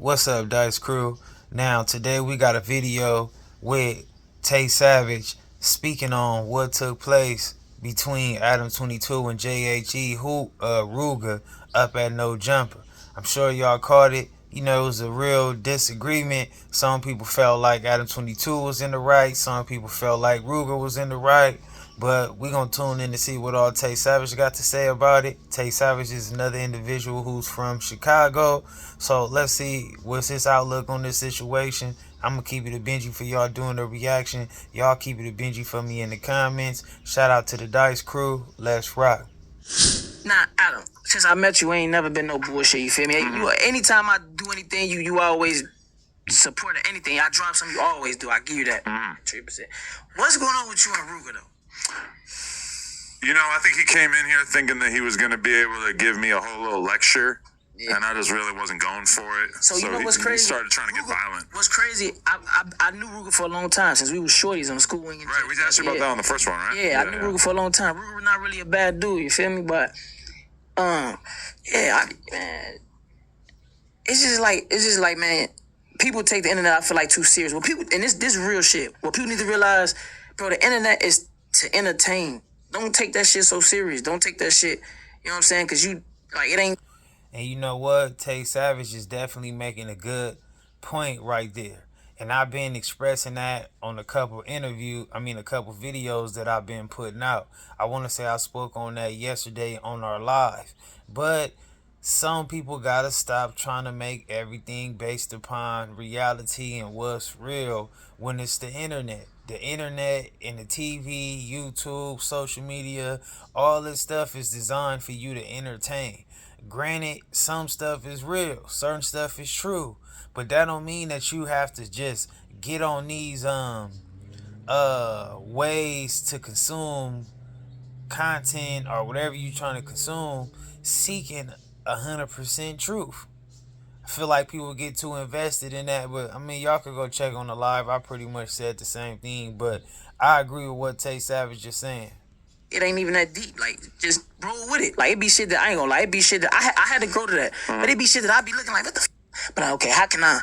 What's up, Dice Crew? Now, today we got a video with Tay Savage speaking on what took place between ADAM22 and ROOGA up at No Jumper. I'm sure y'all caught it. You know, it was a real disagreement. Some people felt like ADAM22 was in the right. Some people felt like ROOGA was in the right. But we're going to tune in to see what all Tay Savage got to say about it. Tay Savage is another individual who's from Chicago. So let's see what's his outlook on this situation. I'm going to keep it a Benji for y'all doing the reaction. Y'all keep it a Benji for me in the comments. Shout out to the Dice Crew. Let's rock. Nah, Adam, since I met you, ain't never been no bullshit, you feel me? You, anytime I do anything, you always support anything. I drop something, you always do. I give you that 3%. What's going on with you and ROOGA, though? You know, I think he came in here thinking that he was going to be able to give me a whole little lecture, and I just really wasn't going for it. So you know what's crazy? He started trying to get violent. What's crazy, I knew ROOGA for a long time, since we was shorties on the school wing. Right, we asked you about that on the first one, right? Yeah, I knew ROOGA for a long time. ROOGA was not really a bad dude, you feel me? But, man, it's just like, man, people take the internet, I feel like, too serious. Well, people, and this real shit. What people need to realize, bro, the internet is to entertain. Don't take that shit so serious. Don't take that shit, you know what I'm saying? Because you, like, it ain't. And you know what? Tay Savage is definitely making a good point right there. And I've been expressing that on a couple videos that I've been putting out. I want to say I spoke on that yesterday on our live. But some people got to stop trying to make everything based upon reality and what's real when it's the internet. The internet and the TV, YouTube, social media, all this stuff is designed for you to entertain. Granted, some stuff is real, certain stuff is true, but that don't mean that you have to just get on these ways to consume content or whatever you're trying to consume, seeking 100% truth. I feel like people get too invested in that, but I mean, y'all could go check on the live. I pretty much said the same thing, but I agree with what Tay Savage is saying. It ain't even that deep. Like, just roll with it. Like, it be shit that I ain't gonna lie. It be shit that I had to grow to that. But it be shit that I be looking like, what the f? But okay, how can I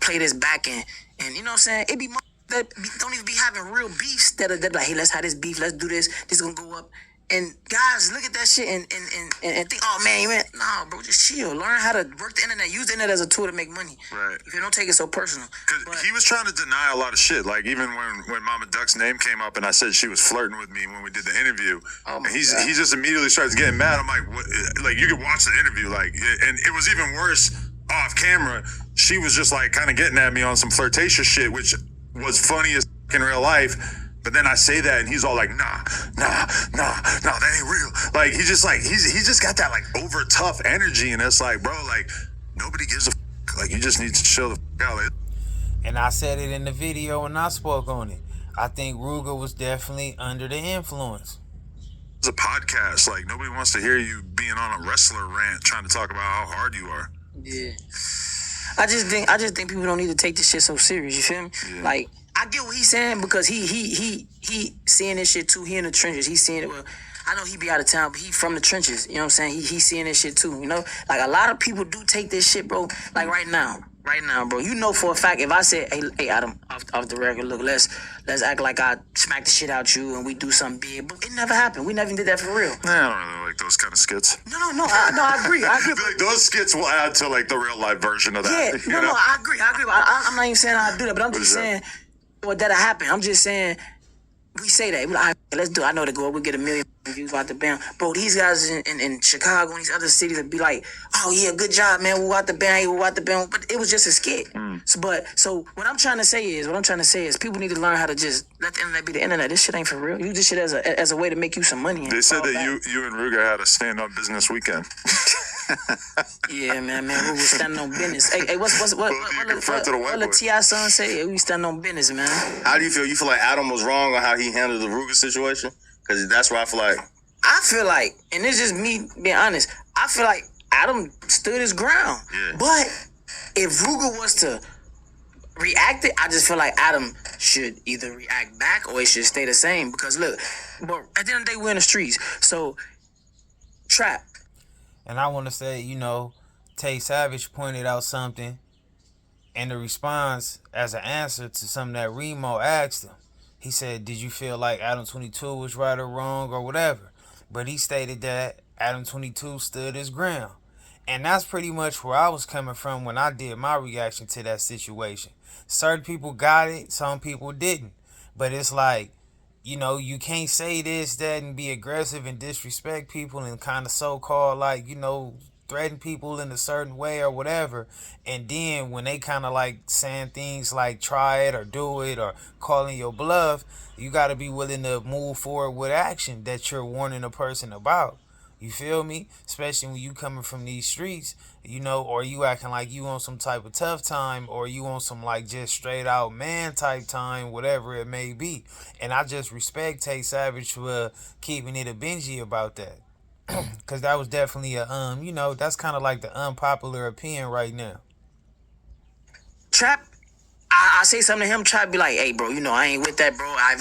play this back and you know what I'm saying? It be that don't even be having real beefs that are like, hey, let's have this beef. Let's do this. This is gonna go up. And guys, look at that shit and think, oh man, you went, nah, bro, just chill. Learn how to work the internet. Use the internet as a tool to make money. Right. If you don't take it so personal. Because he was trying to deny a lot of shit. Like, even when Mama Duck's name came up and I said she was flirting with me when we did the interview, and he just immediately starts getting mad. I'm like, what? Like, you could watch the interview. Like, and it was even worse off camera. She was just like kind of getting at me on some flirtatious shit, which was funny as in real life. But then I say that and he's all like, nah, that ain't real. Like, he's just got that like over tough energy, and it's like, bro, like, nobody gives a f. Like, you just need to chill the f out. Like, and I said it in the video and I spoke on it. I think ROOGA was definitely under the influence. it's a podcast. Like, nobody wants to hear you being on a wrestler rant trying to talk about how hard you are. Yeah. I just think people don't need to take this shit so serious, you feel me? Yeah. Like, I get what he's saying because he seeing this shit too. He in the trenches. He's seeing it. Well, I know he be out of town, but he from the trenches. You know what I'm saying? He's seeing this shit too. You know, like a lot of people do take this shit, bro. Like right now, bro. You know for a fact if I said, hey, Adam, off the record, look, let's act like I smacked the shit out you and we do something big, but it never happened. We never even did that for real. Nah, I don't really like those kind of skits. No, I agree. I feel like those skits will add to like the real life version of that. Yeah, no, I agree. I'm not even saying I do that, but I'm just saying. Well, that'll happen. I'm just saying, we say that. We're like, let's do it. I know the goal. We'll get 1 million views out the band. Bro, these guys in Chicago and these other cities would be like, oh, yeah, good job, man. We'll out the band. But it was just a skit. So what I'm trying to say is people need to learn how to just let the internet be the internet. This shit ain't for real. Use this shit as a way to make you some money. They said that you and ROOGA had a stand-up business weekend. Yeah, man, we was standing on business. Hey, what the T.I. son say? We standing on business, man. How do you feel? You feel like Adam was wrong on how he handled the ROOGA situation? Because that's where I feel like, and it's just me being honest, I feel like Adam stood his ground. Yeah. But if ROOGA was to react it, I just feel like Adam should either react back or it should stay the same. Because look, but at the end of the day, we're in the streets. So, trap. And I want to say, Tay Savage pointed out something And the response as an answer to something that Remo asked him, he said, did you feel like ADAM22 was right or wrong or whatever? But he stated that ADAM22 stood his ground. And that's pretty much where I was coming from when I did my reaction to that situation. Certain people got it, some people didn't. But it's like, you can't say this, that, and be aggressive and disrespect people and kind of so-called like, threaten people in a certain way or whatever. And then when they kind of like saying things like try it or do it or calling your bluff, you got to be willing to move forward with action that you're warning a person about. You feel me? Especially when you coming from these streets, or you acting like you on some type of tough time, or you on some like just straight out man type time, whatever it may be. And I just respect Tay Savage for keeping it a Benji about that. Cause that was definitely that's kind of like the unpopular opinion right now. Trap, I say something to him, try to be like, hey, bro, I ain't with that, bro. I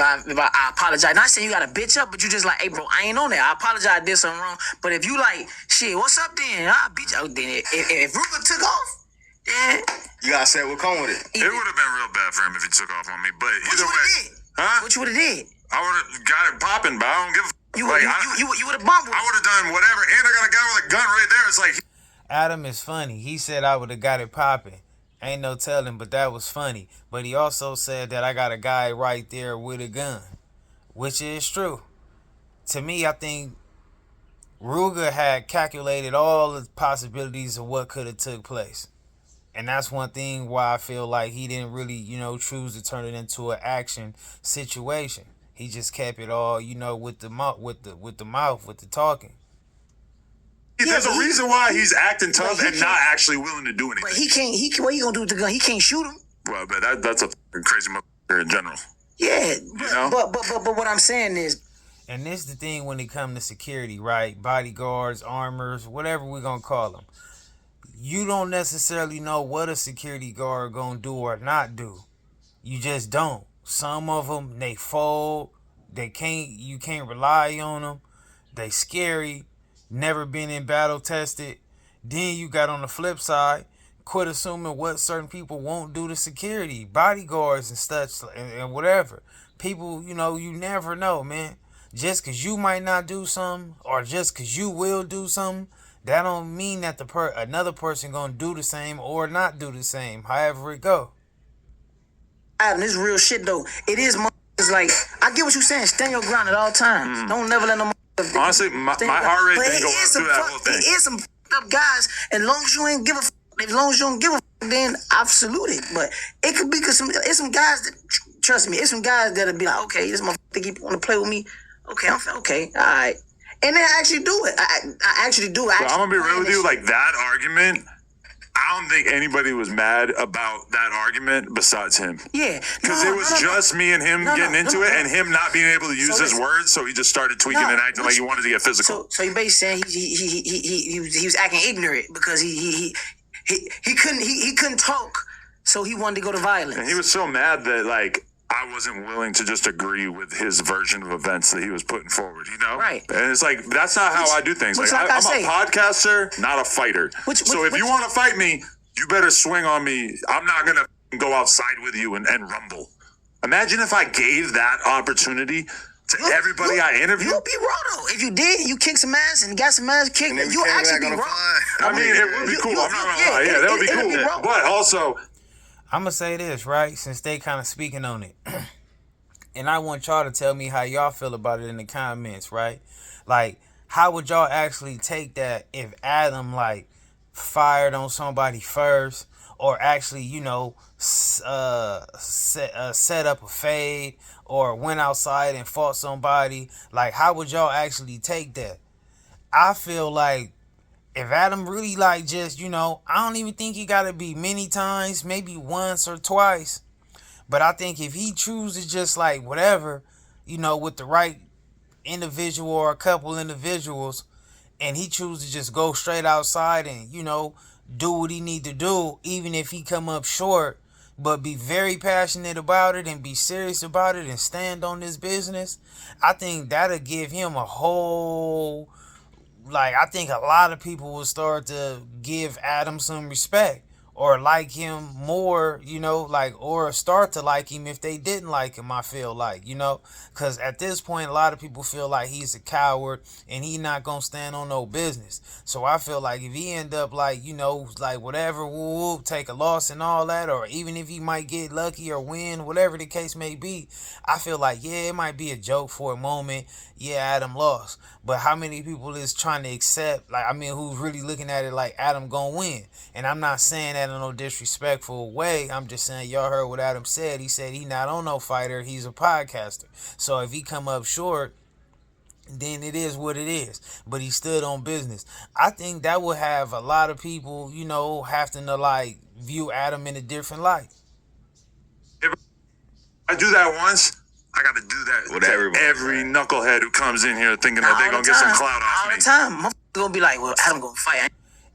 apologize. Not saying you got to bitch up, but you just like, hey, bro, I ain't on that. I apologize, I did something wrong. But if you like, shit, what's up then? I'll beat you. Then if ROOGA took off, then you gotta say what come with it. It would have been real bad for him if he took off on me. But either way, what you would have did? I would have got it popping, but I don't give a. You would have bumped. I would have done whatever, and I got a guy with a gun right there. It's like Adam is funny. He said I would have got it popping. Ain't no telling, but that was funny. But he also said that I got a guy right there with a gun, which is true. To me, I think ROOGA had calculated all the possibilities of what could have took place. And that's one thing why I feel like he didn't really, choose to turn it into an action situation. He just kept it all, with the mouth, with the talking. There's a reason why he's acting tough and not actually willing to do anything. But he can't. What you gonna do with the gun? He can't shoot him. Well, but that's a crazy motherfucker in general. Yeah, but what I'm saying is, and this is the thing when it comes to security, right? Bodyguards, armors, whatever we're gonna call them. You don't necessarily know what a security guard gonna do or not do. You just don't. Some of them, they fold. You can't rely on them. They scary. Never been in battle tested. Then you got on the flip side, quit assuming what certain people won't do to security, bodyguards and such and whatever. People, you never know, man. Just because you might not do something or just because you will do something, that don't mean that another person gonna do the same or not do the same, however it go. Adam, this real shit though. It is like, I get what you're saying. Stand your ground at all times. Don't never let no. Honestly, my heart rate didn't go up through that whole thing. It is some up guys. As long as you ain't give a as long as you don't give a then I've saluted. But it could be because it's some guys that, trust me, it's some guys that'll be like, okay, this motherfucker think he want to play with me. Okay, okay, all right. And they actually do it. I actually do. I'm going to be real with you. Like, that argument, I don't think anybody was mad about that argument besides him. Yeah. Because it was just me and him getting into it and him not being able to use his words, so he just started tweaking and acting like he wanted to get physical. So you basically saying he was acting ignorant because he couldn't talk, so he wanted to go to violence. And he was so mad that, like, I wasn't willing to just agree with his version of events that he was putting forward, Right. And it's like, that's not how I do things. Like, I'm a podcaster, not a fighter. So if you want to fight me, you better swing on me. I'm not going to go outside with you and rumble. Imagine if I gave that opportunity to everybody I interviewed. You'll be raw, though. If you did, you kick some ass and got some ass kicked, you actually be raw. I mean, it would be cool. I'm not going to lie. Yeah, that would be cool. But also, I'm going to say this, right, since they kind of speaking on it. And I want y'all to tell me how y'all feel about it in the comments, right? Like, how would y'all actually take that if Adam, like, fired on somebody first or actually, set up a fade or went outside and fought somebody? Like, how would y'all actually take that? I feel like if Adam really like just, I don't even think he got to be many times, maybe once or twice. But I think if he chooses just like whatever, with the right individual or a couple individuals, and he chooses to just go straight outside and, do what he need to do, even if he come up short, but be very passionate about it and be serious about it and stand on this business, I think that'll give him a whole... Like, I think a lot of people will start to give Adam some respect or like him more, you know, like, or start to like him if they didn't like him, I feel like, you know, because at this point, a lot of people feel like he's a coward and he not going to stand on no business. So I feel like if he end up like, you know, like whatever, woo, take a loss and all that, or even if he might get lucky or win, whatever the case may be, I feel like, yeah, it might be a joke for a moment. Yeah, Adam lost. But how many people is trying to accept, like, I mean, who's really looking at it like Adam gonna win? And I'm not saying that in no disrespectful way. I'm just saying, y'all heard what Adam said. He said he not on no fighter. He's a podcaster. So if he come up short, then it is what it is. But he stood on business. I think that would have a lot of people, you know, having to like view Adam in a different light. If I do that once, I got to do that with every knucklehead who comes in here thinking that they're going to get some clout off me. All the time. Motherfuckers going to be like, well, Adam going to fight.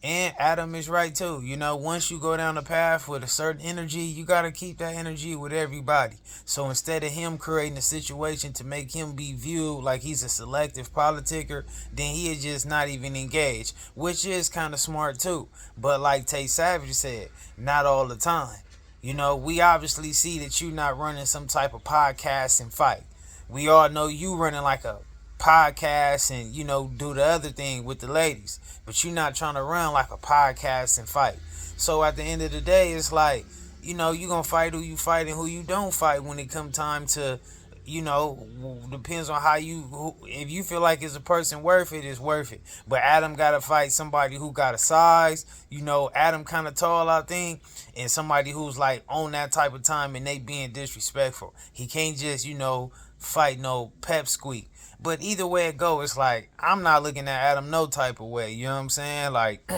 And Adam is right too. You know, once you go down the path with a certain energy, you got to keep that energy with everybody. So instead of him creating a situation to make him be viewed like he's a selective politicker, then he is just not even engaged, which is kind of smart too. But like Tay Savage said, not all the time. You know, we obviously see that you not running some type of podcast and fight. We all know you running like a podcast and, you know, do the other thing with the ladies. But you're not trying to run like a podcast and fight. So at the end of the day, it's like, you know, you're going to fight who you fight and who you don't fight when it come time to, you know, depends on how you, if you feel like it's a person worth it, it's worth it. But Adam got to fight somebody who got a size, you know, Adam kind of tall, I think, and somebody who's like on that type of time and they being disrespectful. He can't just, you know, fight no pep squeak. But either way it go, it's like, I'm not looking at Adam no type of way, you know what I'm saying? Like,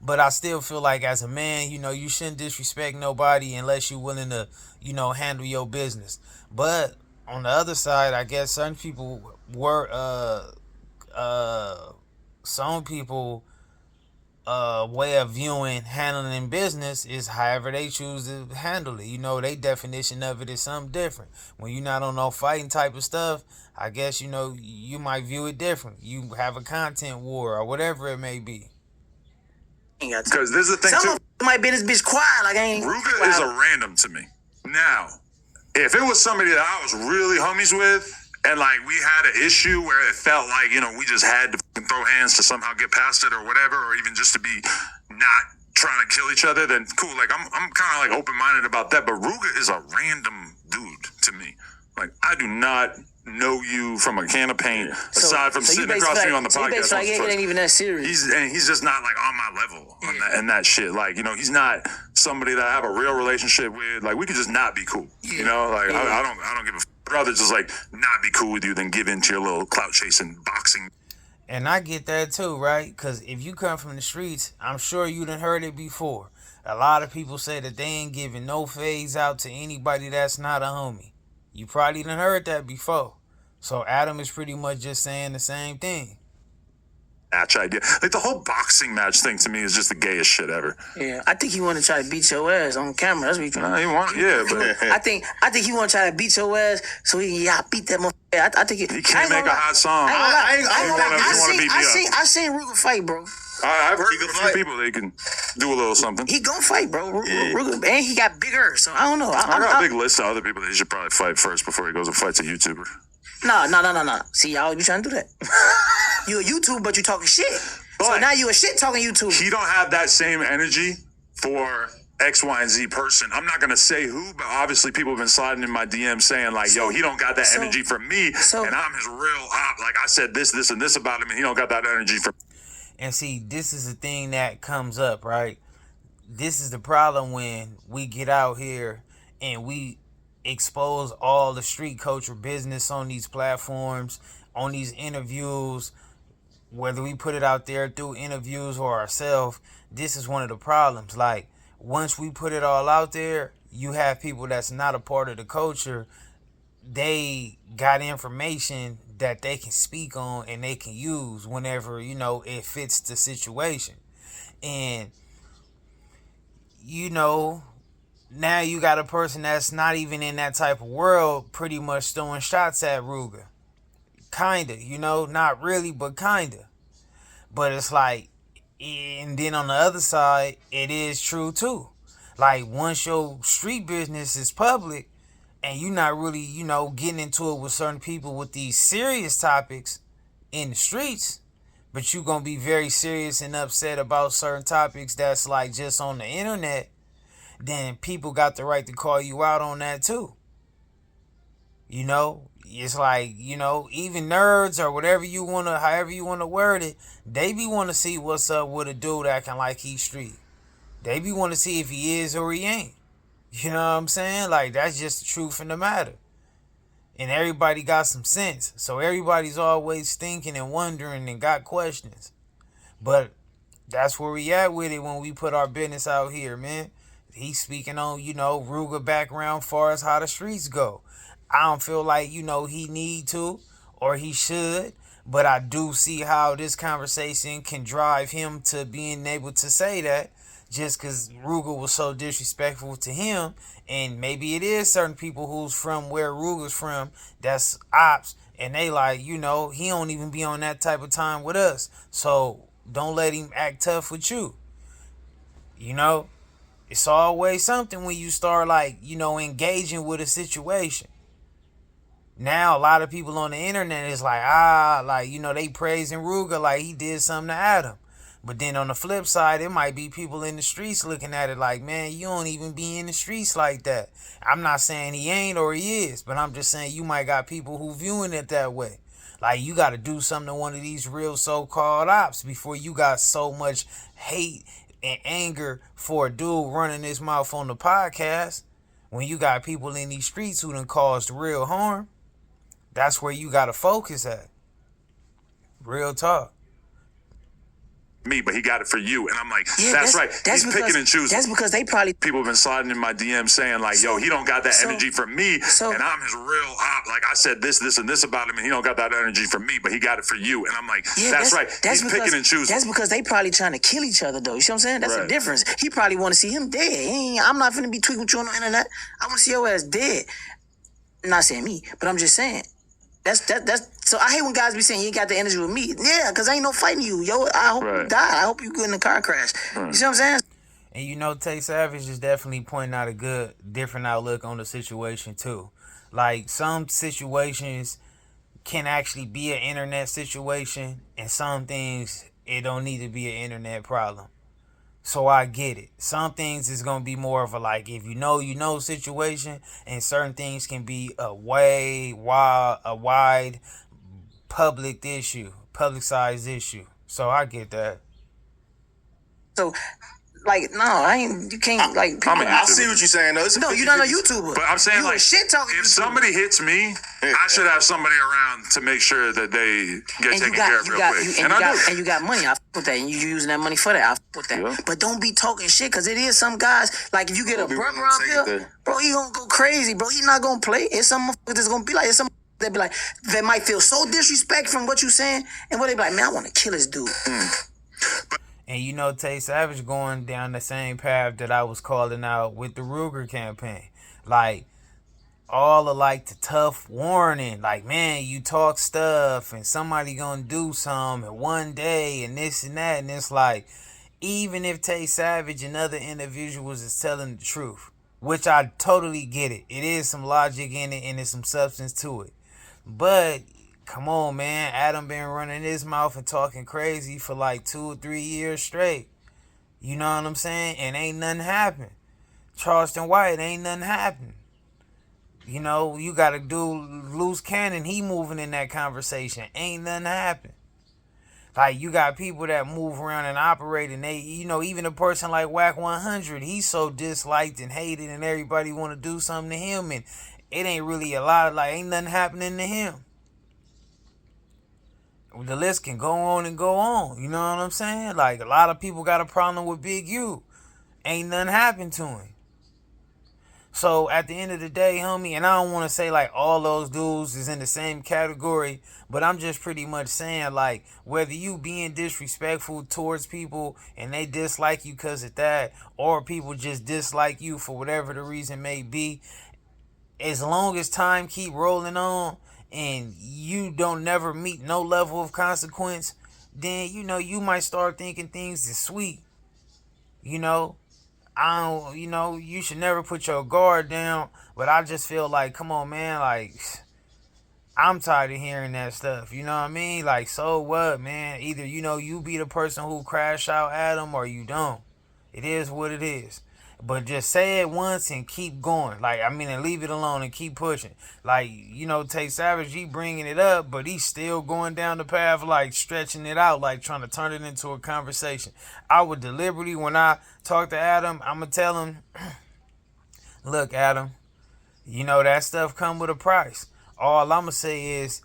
but I still feel like as a man, you know, you shouldn't disrespect nobody unless you're willing to, you know, handle your business. But on the other side, I guess some people were, some people, way of viewing handling business is however they choose to handle it. You know, their definition of it is something different. When you're not on no fighting type of stuff, I guess, you know, you might view it different. You have a content war or whatever it may be. Because this is the thing too. Some might be this bitch quiet like I ain't. ROOGA is a random to me. Now, if it was somebody that I was really homies with, and like we had an issue where it felt like, you know, we just had to throw hands to somehow get past it or whatever, or even just to be not trying to kill each other, then cool. Like I'm kind of like open-minded about that. But ROOGA is a random dude to me. Like I do not know you from a can of paint, aside from sitting across from you on the podcast. Like, it ain't even that serious. He's just not like on my level on that, and that shit. Like, you know, he's not somebody that I have a real relationship with. Like we could just not be cool. You know, like I don't give a I'd rather just like not be cool with you than give in to your little clout chasing boxing. And I get that too, right? Because if you come from the streets, I'm sure you done heard it before. A lot of people say that they ain't giving no fades out to anybody that's not a homie. You probably done heard that before. So Adam is pretty much just saying the same thing. Match idea. Like the whole boxing match thing to me is just the gayest shit ever. Yeah, I think he want to try to beat your ass on camera. That's what he trying. He want, yeah, but I think he want to try to beat your ass so he can beat that motherfucker. I think he can't make a hot song. I seen ROOGA fight, bro. I've heard from a few people they can do a little something. He gonna fight, bro. ROOGA, and he got bigger, so I don't know. I got a big list of other people that he should probably fight first before he goes and fights a YouTuber. No. See, y'all, you trying to do that. You a YouTuber, but you talking shit. But so now you a shit talking YouTuber. He don't have that same energy for X, Y, and Z person. I'm not going to say who, but obviously people have been sliding in my DM saying like, yo, he don't got that energy for me, and I'm his real op. Like I said this, and this about him, and he don't got that energy for me. And see, this is the thing that comes up, right? This is the problem when we get out here and we expose all the street culture business on these platforms, on these interviews, whether we put it out there through interviews or ourselves. This is one of the problems. Like, once we put it all out there, you have people that's not a part of the culture. They got information that they can speak on and they can use whenever, you know, it fits the situation. And, you know, now you got a person that's not even in that type of world pretty much throwing shots at ROOGA. Kinda, you know, not really, but kinda. But it's like, And then on the other side, it is true too. Like once your street business is public and you're not really, getting into it with certain people with these serious topics in the streets, but you gonna be very serious and upset about certain topics that's like just on the internet, then people got the right to call you out on that too. It's like, even nerds or whatever however you wanna word it, they be wanna see what's up with a dude acting like he's street. They be wanna see if he is or he ain't. You know what I'm saying? Like that's just the truth in the matter. And everybody got some sense. So everybody's always thinking and wondering and got questions. But that's where we at with it when we put our business out here, man. He's speaking on, ROOGA background far as how the streets go. I don't feel like, he need to or he should. But I do see how this conversation can drive him to being able to say that just because ROOGA was so disrespectful to him. And maybe it is certain people who's from where ROOGA's from that's ops. And they like, he don't even be on that type of time with us. So don't let him act tough with you. It's always something when you start like, engaging with a situation. Now a lot of people on the internet is like, they praising ROOGA like he did something to Adam. But then on the flip side, it might be people in the streets looking at it like, man, you don't even be in the streets like that. I'm not saying he ain't or he is, but I'm just saying you might got people who viewing it that way. Like you got to do something to one of these real so-called ops before you got so much hate and anger for a dude running his mouth on the podcast. When you got people in these streets who done caused real harm, that's where you got to focus at. Real talk. Me, but he got it for you. And I'm like, that's right. He's picking and choosing. That's because they probably... People have been sliding in my DM saying like, yo, he don't got that energy for me. And I'm his real op. Like I said this, and this about him, and he don't got that energy for me, but he got it for you. And I'm like, that's right. He's picking and choosing. That's because they probably trying to kill each other, though. You see what I'm saying? That's the difference. He probably want to see him dead. I'm not finna be tweaking with you on the internet. I want to see your ass dead. I'm not saying me, but I'm just saying. That's so I hate when guys be saying you ain't got the energy with me. Yeah, because I ain't no fighting you. Yo, I hope you die. I hope you get in a car crash. You see what I'm saying? And Tay Savage is definitely pointing out a good, different outlook on the situation too. Like some situations can actually be an internet situation, and some things it don't need to be an internet problem. So I get it. Some things is going to be more of a like, if you know situation, and certain things can be a wide public sized issue. So I get that. So, like, no, I ain't, you can't, like, people. I see what you're saying, though. No, you're not a YouTuber. But I'm saying, you like, shit talking if YouTuber. somebody hits me, I should have somebody around to make sure that they get taken care of real quick. And you got money. I fuck with that. And you using that money for that. I fuck with that. Yeah. But don't be talking shit, because it is some guys, like, if you get a brother around here, bro, he gonna go crazy, bro. He not gonna play. It's some motherfuckers that's gonna be like, it's some that be like, that might feel so disrespect from what you saying, and what they be like, man, I want to kill this dude. And Tay Savage going down the same path that I was calling out with the ROOGA campaign. Like, all of like the tough warning, like, man, you talk stuff and somebody gonna do something and one day and this and that. And it's like, even if Tay Savage and other individuals is telling the truth, which I totally get it. It is some logic in it and there's some substance to it. But come on, man. Adam been running his mouth and talking crazy for like 2 or 3 years straight. You know what I'm saying? And ain't nothing happened. Charleston White, ain't nothing happened. You got to do loose cannon. He moving in that conversation. Ain't nothing happened. Like, you got people that move around and operate, and they, even a person like Whack 100, he's so disliked and hated, and everybody want to do something to him, and it ain't really a lot of, like, ain't nothing happening to him. The list can go on and go on. You know what I'm saying? Like, a lot of people got a problem with Big U. Ain't nothing happened to him. So, at the end of the day, homie, and I don't want to say, like, all those dudes is in the same category, but I'm just pretty much saying, like, whether you being disrespectful towards people and they dislike you because of that, or people just dislike you for whatever the reason may be, as long as time keep rolling on, and you don't never meet no level of consequence, then, you know, you might start thinking things is sweet. You know, you should never put your guard down. But I just feel like, come on, man, like, I'm tired of hearing that stuff. You know what I mean? Like, so what, man? Either, you be the person who crash out at him or you don't. It is what it is. But just say it once and keep going. Like, I mean, and leave it alone and keep pushing. Like, Tay Savage, he bringing it up, but he's still going down the path, like, stretching it out, like, trying to turn it into a conversation. I would deliberately, when I talk to Adam, I'm going to tell him, look, Adam, that stuff come with a price. All I'm going to say is,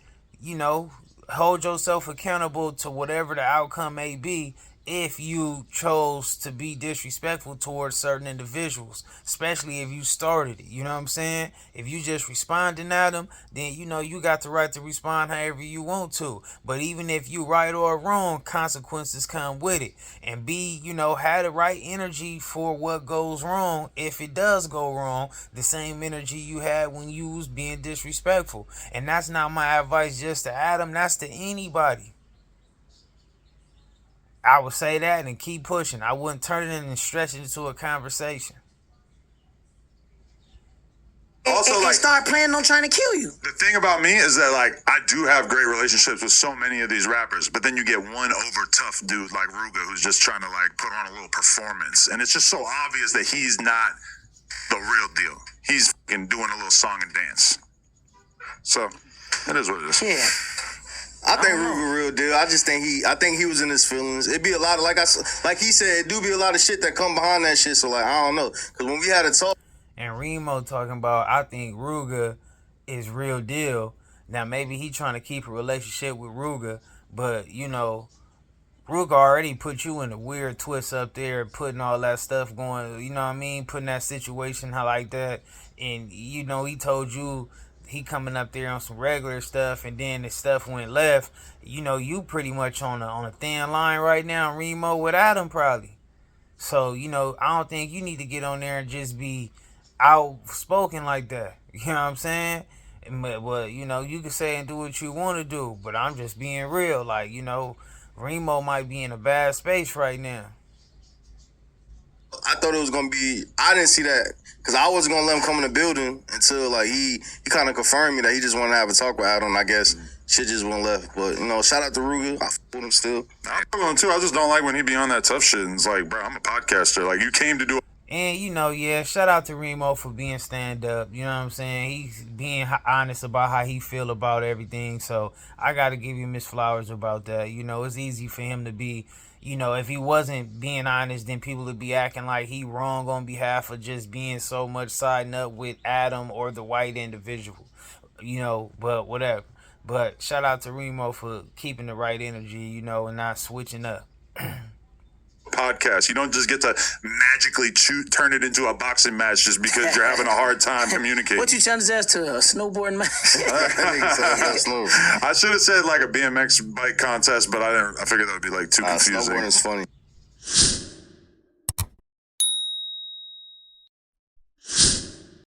hold yourself accountable to whatever the outcome may be if you chose to be disrespectful towards certain individuals, especially if you started it. You know what I'm saying? If you just responding at them, then you got the right to respond however you want to. But even if you right or wrong, consequences come with it. And have the right energy for what goes wrong. If it does go wrong, the same energy you had when you was being disrespectful. And that's not my advice just to Adam, that's to anybody. I would say that and keep pushing. I wouldn't turn it in and stretch it into a conversation. Also, and start planning on trying to kill you. The thing about me is that, like, I do have great relationships with so many of these rappers, but then you get one over tough dude like ROOGA who's just trying to, like, put on a little performance. And it's just so obvious that he's not the real deal. He's fucking doing a little song and dance. So, it is what it is. Yeah. I think ROOGA real deal. I think he was in his feelings. It'd be a lot of, like he said, it do be a lot of shit that come behind that shit. So, like, I don't know. Because when we had a talk. And Remo talking about, I think ROOGA is real deal. Now, maybe he trying to keep a relationship with ROOGA, but, ROOGA already put you in a weird twist up there, putting all that stuff going, you know what I mean? Putting that situation like that. And, he told you he coming up there on some regular stuff, and then the stuff went left. You pretty much on a thin line right now, Remo, with Adam probably. So, I don't think you need to get on there and just be outspoken like that. You know what I'm saying? But you can say and do what you want to do, but I'm just being real. Like, Remo might be in a bad space right now. I thought it was going to be, I didn't see that, because I wasn't going to let him come in the building until, like, he kind of confirmed me that he just wanted to have a talk with Adam. I guess shit just went left. But, shout out to ROOGA. I f*** with him still. I f*** with him too. I just don't like when he be on that tough shit. And it's like, bro, I'm a podcaster. Like, you came to do And, shout out to Remo for being stand-up. You know what I'm saying? He's being honest about how he feel about everything. So, I got to give you Miss Flowers about that. It's easy for him to be, if he wasn't being honest, then people would be acting like he wrong on behalf of just being so much siding up with Adam or the white individual. But whatever. But shout out to Remo for keeping the right energy, and not switching up. podcast. You don't just get to magically turn it into a boxing match just because you're having a hard time communicating. What you trying to say to a snowboarding match? I should have said like a BMX bike contest, but I figured that would be like too confusing. Snowboarding is funny.